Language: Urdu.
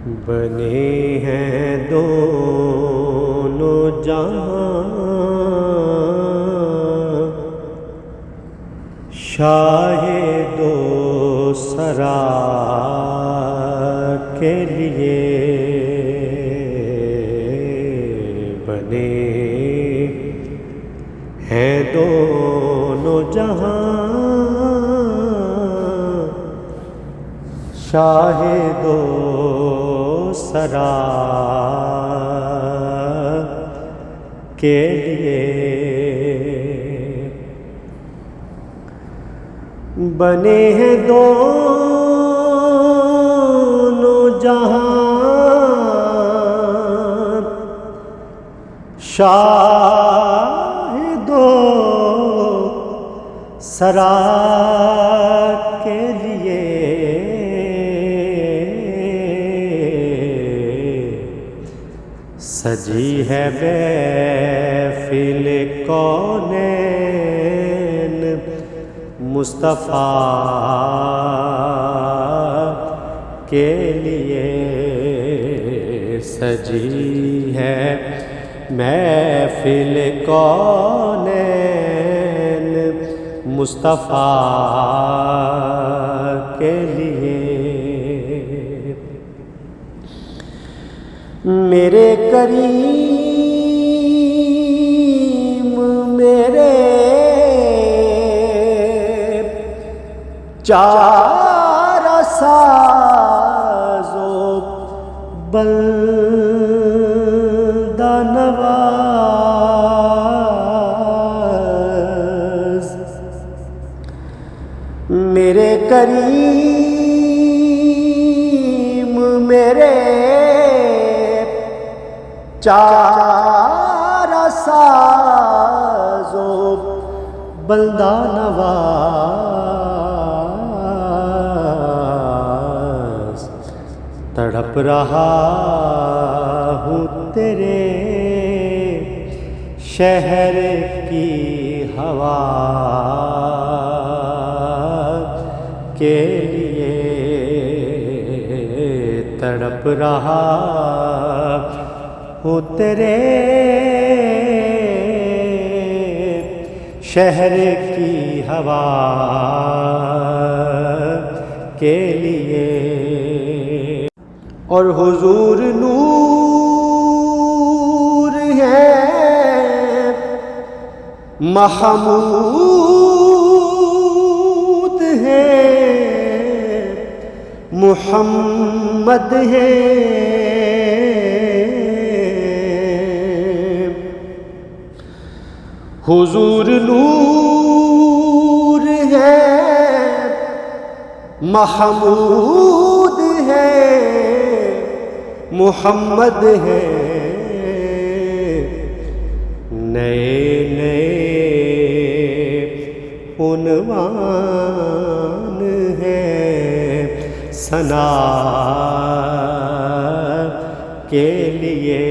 بنے ہیں دونوں جہاں، شاہ دو سرا کے لیے بنے ہیں دونوں جہاں، شاہ دو سرا کے لیے بنے ہیں دونوں جہاں، شاہ دو سرا کے لیے سجی ہے محفل کونین مصطفیٰ کے لیے، سجی ہے محفل کونین مصطفیٰ کے لیے۔ میرے کریم میرے چارہ ساز و بندہ نواز، میرے کریم میرے چارہ ساز و بندہ نواز، تڑپ رہا ہوں تیرے شہر کی ہوا کے لیے، تڑپ رہا ہوں تیرے شہر کی ہوا کے لیے۔ اور حضور نور ہے محمود ہے محمد ہے، حضور نور ہے محمود ہے محمد ہے، نئے نئے عنوان ہے ثنا کے لیے۔